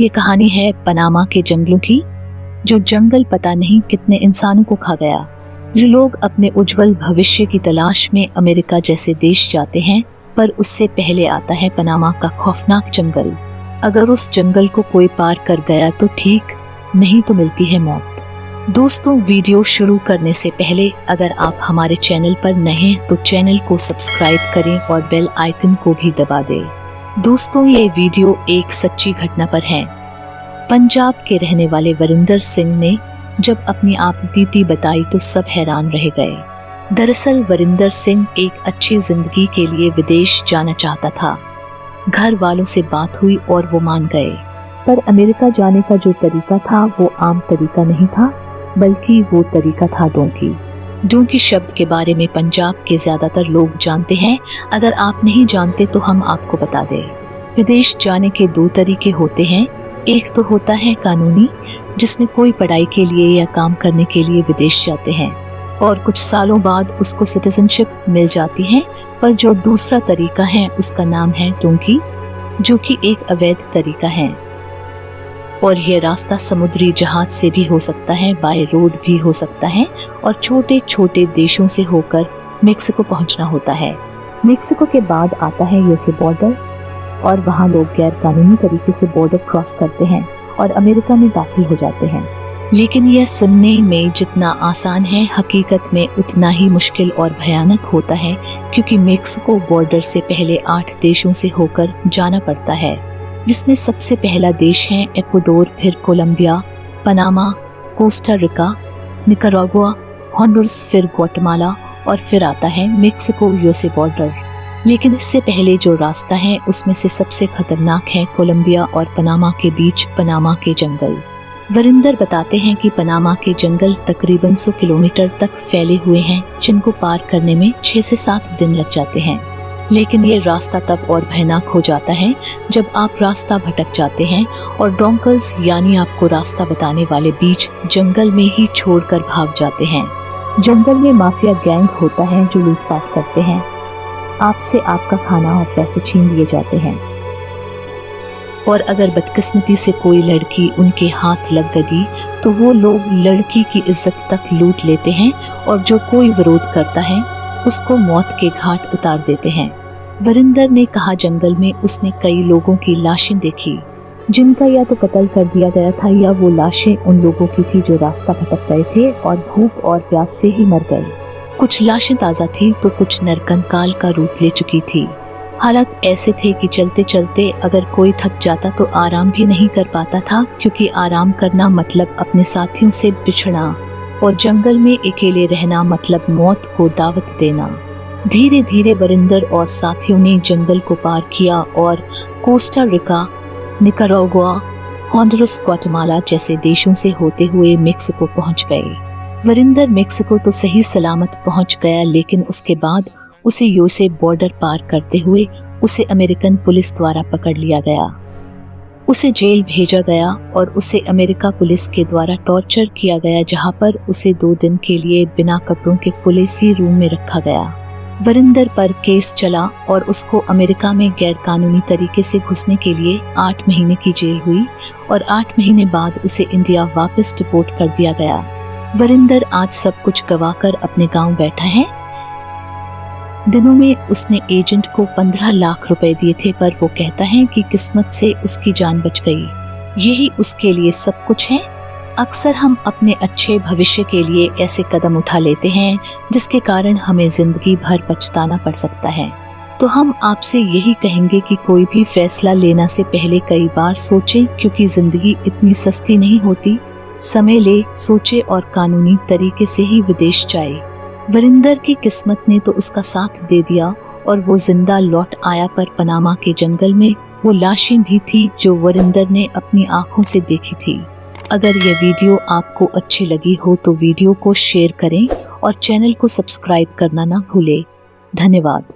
ये कहानी है पनामा के जंगलों की। जो जंगल पता नहीं कितने इंसानों को खा गया। जो लोग अपने उज्जवल भविष्य की तलाश में अमेरिका जैसे देश जाते हैं, पर उससे पहले आता है पनामा का खौफनाक जंगल। अगर उस जंगल को कोई पार कर गया तो ठीक, नहीं तो मिलती है मौत। दोस्तों, वीडियो शुरू करने से पहले अगर आप हमारे चैनल पर नए हैं तो चैनल को सब्सक्राइब करें और बेल आइकन को भी दबा दें। दोस्तों, ये वीडियो एक सच्ची घटना पर है। पंजाब के रहने वाले वरिंदर सिंह ने जब अपनी आप बीती बताई तो सब हैरान रह गए। दरअसल वरिंदर सिंह एक अच्छी जिंदगी के लिए विदेश जाना चाहता था। घर वालों से बात हुई और वो मान गए, पर अमेरिका जाने का जो तरीका था वो आम तरीका नहीं था, बल्कि वो तरीका था डोंकी। डोंकी शब्द के बारे में पंजाब के ज्यादातर लोग जानते हैं। अगर आप नहीं जानते तो हम आपको बता दें। विदेश जाने के दो तरीके होते हैं। एक तो होता है कानूनी, जिसमें कोई पढ़ाई के लिए या काम करने के लिए विदेश जाते हैं और कुछ सालों बाद उसको सिटीजनशिप मिल जाती है। पर जो दूसरा तरीका है उसका नाम है डोंकी, जो कि एक अवैध तरीका है। और यह रास्ता समुद्री जहाज से भी हो सकता है, बाय रोड भी हो सकता है और छोटे छोटे देशों से होकर मेक्सिको पहुंचना होता है। मेक्सिको के बाद आता है यूएसए बॉर्डर और वहां लोग गैर कानूनी तरीके से बॉर्डर क्रॉस करते हैं और अमेरिका में दाखिल हो जाते हैं। लेकिन यह सुनने में जितना आसान है, हकीकत में उतना ही मुश्किल और भयानक होता है, क्योंकि मेक्सिको बॉर्डर से पहले 8 देशों से होकर जाना पड़ता है, जिसमें सबसे पहला देश है इक्वाडोर, फिर Colombia, Panama, Costa Rica, Nicaragua, Honduras, फिर ग्वाटेमाला और फिर आता है मेक्सिको यूएसए बॉर्डर। लेकिन इससे पहले जो रास्ता है उसमें से सबसे खतरनाक है कोलंबिया और पनामा के बीच पनामा के जंगल। वरिंदर बताते हैं कि पनामा के जंगल तकरीबन 100 किलोमीटर तक फैले हुए हैं, जिनको पार करने में 6 से 7 दिन लग जाते हैं। लेकिन ये रास्ता तब और भयानक हो जाता है जब आप रास्ता भटक जाते हैं और डोंकर्स यानी आपको रास्ता बताने वाले बीच जंगल में ही छोड़कर भाग जाते हैं। जंगल में माफिया गैंग होता है जो लूटपाट करते हैं, आपसे आपका खाना और पैसे छीन लिए जाते हैं। और अगर बदकिस्मती से कोई लड़की उनके हाथ लग गई तो वो लोग लड़की की इज्जत तक लूट लेते हैं और जो कोई विरोध करता है उसको मौत के घाट उतार देते हैं। वरिंदर ने कहा, जंगल में उसने कई लोगों की लाशें देखी, जिनका या तो कत्ल कर दिया गया था या वो लाशें उन लोगों की थी जो रास्ता भटक गए थे और भूख और प्यास से ही मर गए। कुछ लाशें ताज़ा थी तो कुछ नरकंकाल का रूप ले चुकी थी। हालात ऐसे थे कि चलते चलते अगर कोई थक जाता तो आराम भी नहीं कर पाता था, क्योंकि आराम करना मतलब अपने साथियों से बिछड़ना और जंगल में अकेले रहना मतलब मौत को दावत देना। धीरे धीरे वरिंदर और साथियों ने जंगल को पार किया और Costa Rica, Nicaragua, Honduras, Guatemala जैसे देशों से होते हुए मेक्सिको पहुंच गए। वरिंदर मेक्सिको तो सही सलामत पहुंच गया, लेकिन उसके बाद उसे यूएसए बॉर्डर पार करते हुए उसे अमेरिकन पुलिस द्वारा पकड़ लिया गया। उसे जेल भेजा गया और उसे अमेरिका पुलिस के द्वारा टॉर्चर किया गया, जहां पर उसे 2 दिन के लिए बिना कपड़ों के फुल एसी रूम में रखा गया। वरिंदर पर केस चला और उसको अमेरिका में गैर कानूनी तरीके से घुसने के लिए 8 महीने की जेल हुई और 8 महीने बाद उसे इंडिया वापस डिपोर्ट कर दिया गया। वरिंदर आज सब कुछ गवाकर अपने गांव बैठा है। दिनों में उसने एजेंट को 15 लाख रुपए दिए थे, पर वो कहता है कि किस्मत से उसकी जान बच गई। यही उसके लिए सब कुछ है। अक्सर हम अपने अच्छे भविष्य के लिए ऐसे कदम उठा लेते हैं जिसके कारण हमें जिंदगी भर पछताना पड़ सकता है। तो हम आपसे यही कहेंगे कि कोई भी फैसला लेना से पहले कई बार सोचें, क्योंकि जिंदगी इतनी सस्ती नहीं होती। समय ले, सोचे और कानूनी तरीके से ही विदेश जाए। वरिंदर की किस्मत ने तो उसका साथ दे दिया और वो जिंदा लौट आया, पर पनामा के जंगल में वो लाशें भी थी जो वरिंदर ने अपनी आंखों से देखी थी। अगर यह वीडियो आपको अच्छी लगी हो तो वीडियो को शेयर करें और चैनल को सब्सक्राइब करना ना भूलें। धन्यवाद।